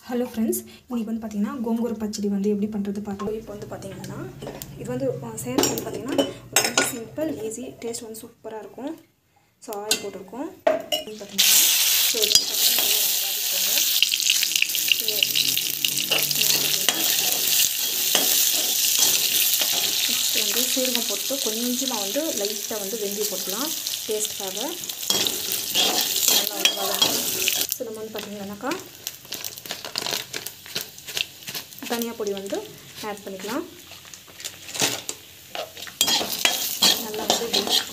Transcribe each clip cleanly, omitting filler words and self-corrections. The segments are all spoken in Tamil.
ஹலோ ஃப்ரெண்ட்ஸ், இன்றைக்கி வந்து பார்த்திங்கன்னா கோங்கூர பச்சடி வந்து எப்படி பண்ணுறது பார்க்கலாம். இப்போ வந்து பார்த்திங்கன்னா இது வந்து செய்கிறது வந்து பார்த்திங்கன்னா ரொம்ப சிம்பிள், ஈஸி, டேஸ்ட் வந்து சூப்பராக இருக்கும். ஸோ ஆயில் போட்டிருக்கோம் பார்த்திங்கன்னா. ஸோ இது பார்த்திங்கன்னா நெக்ஸ்ட் வந்து சீரகம் போட்டு கொஞ்சமாக வந்து லைட்டாக வந்து வெந்தயம் போட்டுக்கலாம் டேஸ்ட்டுக்காக. நல்லா வந்து வதங்கணும். ஸோ நம்ம வந்து பார்த்திங்கன்னாக்கா தனியா பொடி வந்து ஆட் பண்ணிக்கலாம். நல்லா வந்து பார்த்தீங்கன்னா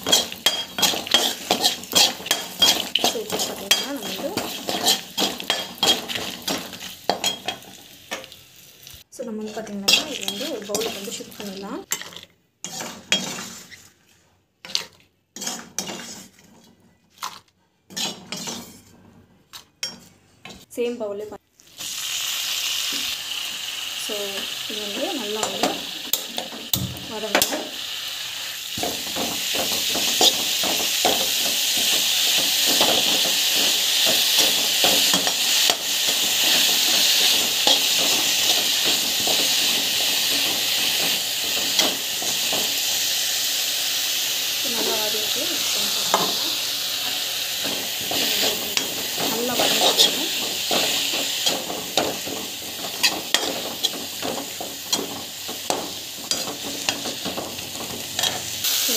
நம்ம வந்து பார்த்தீங்கன்னா இது வந்து ஒரு பவுலுக்கு வந்து ஷிஃப்ட் பண்ணிடலாம். சேம் பவுலே ஸோ இது வந்து நல்லா வந்து வதங்கணும். நல்லா வதக்கிட்டு நல்லா வதக்கிக்கணும்.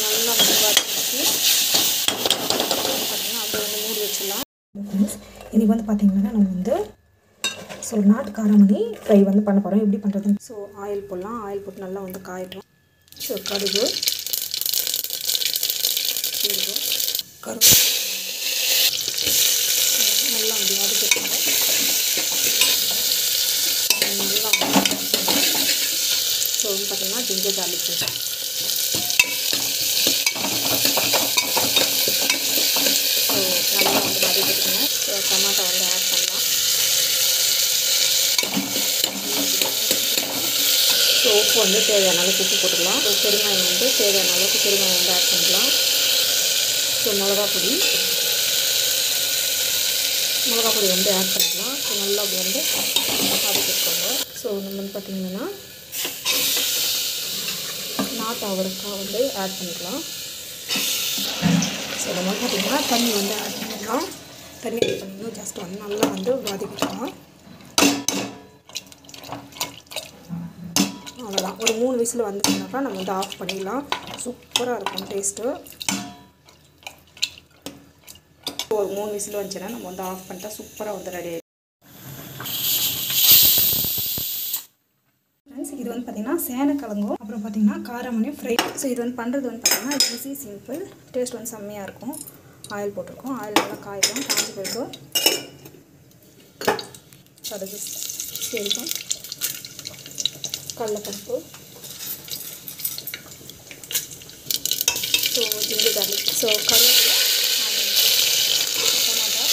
நல்லா வந்து வதக்கிட்டு பார்த்தீங்கன்னா அப்படியே வந்து மூடி வச்சிடலாம். இன்றைக்கி வந்து பார்த்திங்கன்னா நம்ம வந்து நாட்டு காராமணி ஃப்ரை வந்து பண்ண போகிறோம். எப்படி பண்ணுறதுன்னு ஸோ ஆயில் போடலாம். ஆயில் போட்டு நல்லா வந்து காயட்டும். ஸோ கடுகு நல்லா வந்து வதக்கிட்டாங்க. நல்லா ஸோ வந்து பார்த்திங்கன்னா ஜிஞ்சர் கார்லிக் பேஸ்ட் ஸோ நல்லா வந்து வதக்கிட்டுங்க. ஸோ டமாட்டோ வந்து ஆட் பண்ணலாம். ஸோ உப்பு வந்து தேவையான அளவுக்கு உப்பு போட்டுக்கலாம். ஸோ பெருங்காயம் வந்து தேவையான அளவுக்கு பெருங்காயம் வந்து ஆட் பண்ணிக்கலாம். ஸோ மிளகா பொடி வந்து ஆட் பண்ணிக்கலாம். ஸோ நல்லா வந்து வதக்கிக்கோங்க. ஸோ நம்ம வந்து பார்த்திங்கன்னா நாட்டு அவரைக்காய் வந்து ஆட் பண்ணிக்கலாம். ஸோ நம்ம பார்த்திங்கன்னா தண்ணி வந்து ஆட் பண்ணிக்கலாம். தண்ணி ஆட் பண்ணிக்கணும். ஜஸ்ட் வந்து நல்லா வந்து வதக்கிக்கலாம். அவ்வளோதான். ஒரு 3 விசில் வந்துச்சுனாக்கா நம்ம வந்து ஆஃப் பண்ணிடலாம். சூப்பராக இருக்கும் டேஸ்ட்டு. ஒரு 3 விசில் வந்துச்சுன்னா நம்ம வந்து ஆஃப் பண்ணிட்டா சூப்பராக வந்து ரெடி ஆகிடும். ஃப்ரெண்ட்ஸ், இது வந்து பார்த்திங்கன்னா சேனக்கிழங்கும் அப்புறம் பார்த்திங்கன்னா காராமணி ஃப்ரை. ஸோ இது வந்து பண்ணுறது வந்து பார்த்திங்கன்னா ஈஸி, சிம்பிள், டேஸ்ட் வந்து செம்மையாக இருக்கும். ஆயில் போட்டிருக்கோம். ஆயில் நல்லா காய்க்கும். காஞ்சி போய்க்கும். கடுகு, சீரகம், கடலைப்பருப்பு, ஸோ ஜிஞ்சர் கார்லிக், ஸோ கருவேப்பிலை, டமாட்டா,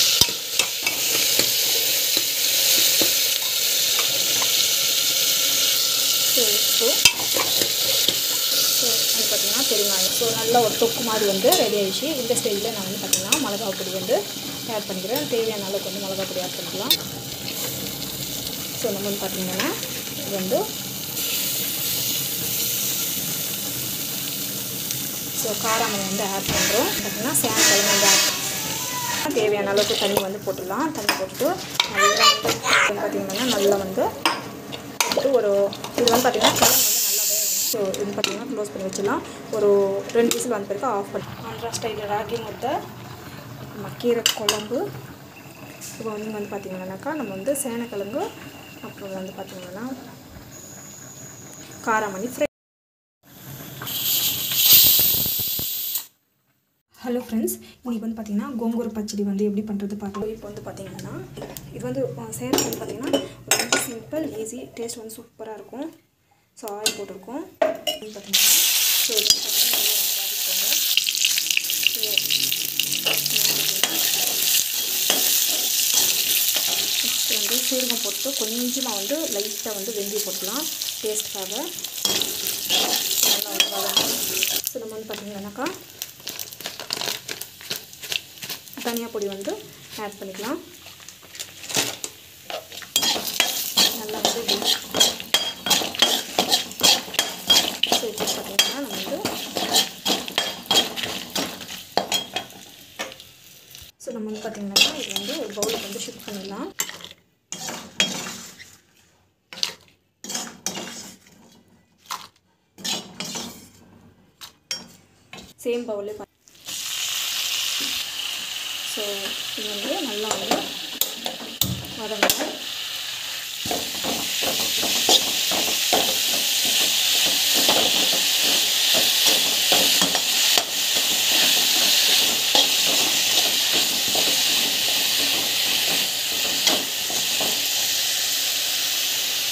ஸோ உப்பு, ஸோ வந்து பார்த்திங்கன்னா பெருங்காயம். ஸோ நல்லா ஒரு தொக்கு மாதிரி வந்து ரெடி ஆகிடுச்சு. இந்த ஸ்டேஜில் நான் வந்து பார்த்திங்கன்னா மிளகா பொடி வந்து ஆட் பண்ணிக்கிறேன். தேவையான அளவுக்கு வந்து மிளகா பொடி ஆட் பண்ணிக்கலாம். ஸோ நம்ம வந்து பார்த்திங்கன்னா இது வந்து ஸோ காராமணி வந்து ஆட் பண்ணுறோம். பார்த்திங்கன்னா சேனக்கிழங்கு வந்து ஆட் பண்ணி தேவையான அளவுக்கு தண்ணி வந்து போட்டுடலாம். தண்ணி போட்டுட்டு நல்லா வந்து பார்த்திங்கன்னா நல்லா வந்து போட்டு ஒரு இது வந்து பார்த்திங்கன்னா கிழங்கு வந்து நல்லா வேகணும். ஸோ இது பார்த்திங்கன்னா க்ளோஸ் பண்ணி வச்சிடலாம். ஒரு 2 விசில் வந்த பிறகு ஆஃப் பண்ணி ஆந்திரா ஸ்டைலில் ராகி முட்டை கீரை குழம்பு. இப்போ வந்து பார்த்திங்கன்னாக்கா நம்ம வந்து சேனக்கிழங்கு அப்புறம் வந்து பார்த்திங்கன்னா காராமணி ஃப்ரை. ஹலோ ஃப்ரெண்ட்ஸ், இன்றைக்கி வந்து பார்த்திங்கன்னா கோங்கூர பச்சடி வந்து எப்படி பண்ணுறது பார்க்கலாம். இப்போ வந்து பார்த்திங்கன்னா இது வந்து செய்கிறது வந்து பார்த்திங்கன்னா ரொம்ப சிம்பிள், ஈஸி, டேஸ்ட் வந்து சூப்பராக இருக்கும். ஸோ ஆயில் போட்டிருக்கோம் பார்த்திங்கன்னா. ஸோ இது பார்த்திங்கன்னா நல்லா வதக்கிக்கோங்க. நெக்ஸ்ட் வந்து சீரகம் போட்டு கொஞ்சமாக வந்து லைட்டாக வந்து வெந்தயம் போட்டுக்கலாம் டேஸ்ட்டுக்காக. நல்லா வந்து வதங்கணும். ஸோ நம்ம வந்து பார்த்திங்கன்னாக்கா தனியா பொடி வந்து ஆட் பண்ணிக்கலாம். ஸோ இப்போ பார்த்திங்கன்னா நம்ம வந்து பார்த்திங்கன்னா இது வந்து ஒரு பவுலுக்கு வந்து ஷிஃப்ட் பண்ணிடலாம். சேம் பவுலே ஸோ இது வந்து நல்லா வந்து வதங்கணும்.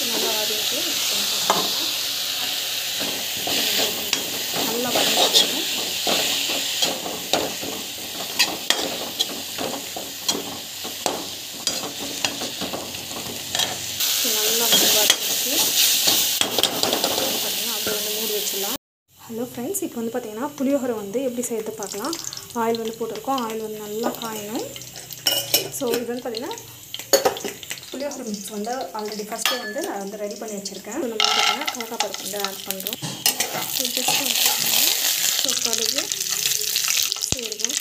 நல்லா வதக்கிட்டு நல்லா வதக்கிக்கணும். நல்லா வந்து வதக்கிட்டு பார்த்திங்கன்னா அப்படியே வந்து மூடி வச்சிடலாம். ஹலோ ஃப்ரெண்ட்ஸ், இப்போ வந்து பார்த்திங்கன்னா புளியோகரை வந்து எப்படி செய்யறது பார்க்கலாம். ஆயில் வந்து போட்டிருக்கோம். ஆயில் வந்து நல்லா காயணும். ஸோ இது வந்து பார்த்திங்கன்னா புளியோகரை மிக்ஸ் வந்து ஆல்ரெடி ஃபஸ்ட்டு வந்து நான் வந்து ரெடி பண்ணி வச்சுருக்கேன். நம்ம வந்து பார்த்திங்கன்னா கடலைப்பருப்பு வந்து ஆட் பண்ணுறோம். ஸோ ஜஸ்ட் வந்து ஸோ கடுகு, சீரகம்,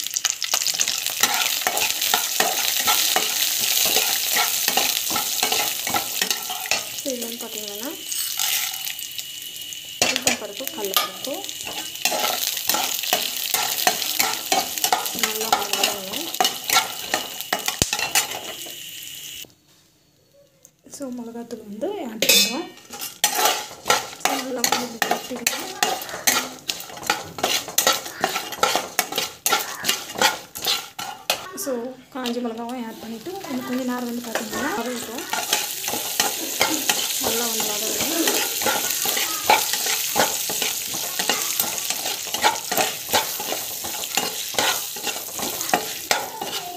ஸோ இது வந்து பார்த்திங்கன்னா பருப்பு, கடலைப்பருப்பு நல்லா வதங்கணும். ஸோ மிளகாத்தூள் வந்து ஆட் பண்ணுறோம். ஸோ நல்லா வதக்கிக்கலாம். ஸோ காஞ்சி மிளகாவும் ஆட் பண்ணிவிட்டு கொஞ்சம் நேரம் வந்து பார்த்திங்கன்னா வதக்கிட்டோம். நல்லா வந்து வதக்கணும்.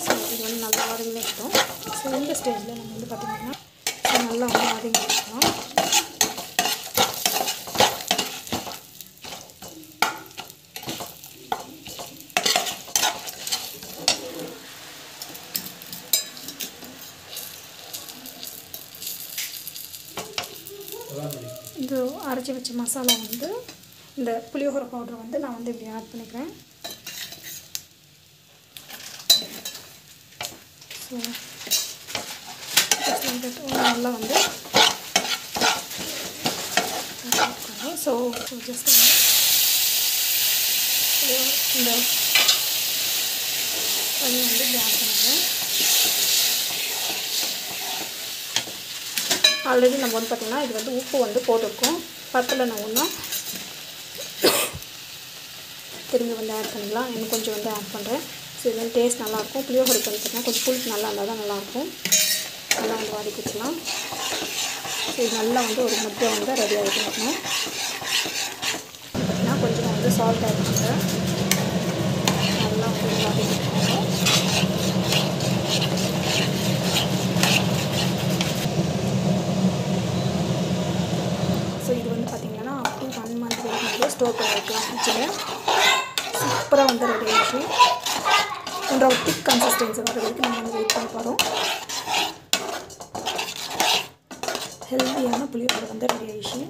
ஸோ இது வந்து நல்லா வதங்கிட்டோம். ஸோ இந்த ஸ்டேஜில் நம்ம வந்து பார்த்திங்கன்னா நல்லா வந்து வதங்கி வச்சுக்கலாம். இந்த அரைச்சி வச்ச மசாலா வந்து இந்த புளியோகரை பவுடர் வந்து நான் வந்து இப்படி ஆட் பண்ணிக்கிறேன். ஸோ நல்லா வந்து ஸோ ஜஸ்ட் வந்து இந்த தண்ணி வந்து இப்படி ஆட் பண்ணுறேன். ஆல்ரெடி நம்ம வந்து பார்த்திங்கன்னா இது வந்து உப்பு வந்து போட்டிருக்கோம். பத்தில் நான் ஒன்றும் திரும்பி வந்து ஆட் பண்ணிக்கலாம். இன்னும் கொஞ்சம் வந்து ஆட் பண்ணுறேன். ஸோ இது வந்து டேஸ்ட் நல்லாயிருக்கும். புளியோகரைக்கு வந்து பார்த்திங்கன்னா கொஞ்சம் புளிப்பு நல்லா இருந்தால் தான் நல்லாயிருக்கும். நல்லா வந்து வதக்கி வச்சுக்கலாம். ஸோ இது நல்லா வந்து ஒரு முட்டை வந்து ரெடி ஆகிட்டு இருக்கணும். பார்த்திங்கன்னா கொஞ்சம் வந்து சால்ட் ஆட் பண்ணுறேன். நல்லா வந்து வதக்கி வச்சுக்கணும். ஸோ இது வந்து பார்த்திங்கன்னா அப் டு 1 month வரைக்கும் வந்து ஸ்டோர் பண்ணி வைக்கலாம் ஃப்ரிட்ஜில். சூப்பராக வந்து ரெடி ஆகிடுச்சு. கொஞ்சம் திக் கன்சிஸ்டன்சி வர வரைக்கும் நம்ம வந்து வெயிட் பண்ணி போகிறோம். ஹெல்த்தியான புளியோகரை வந்து ரெடி ஆகிடுச்சு.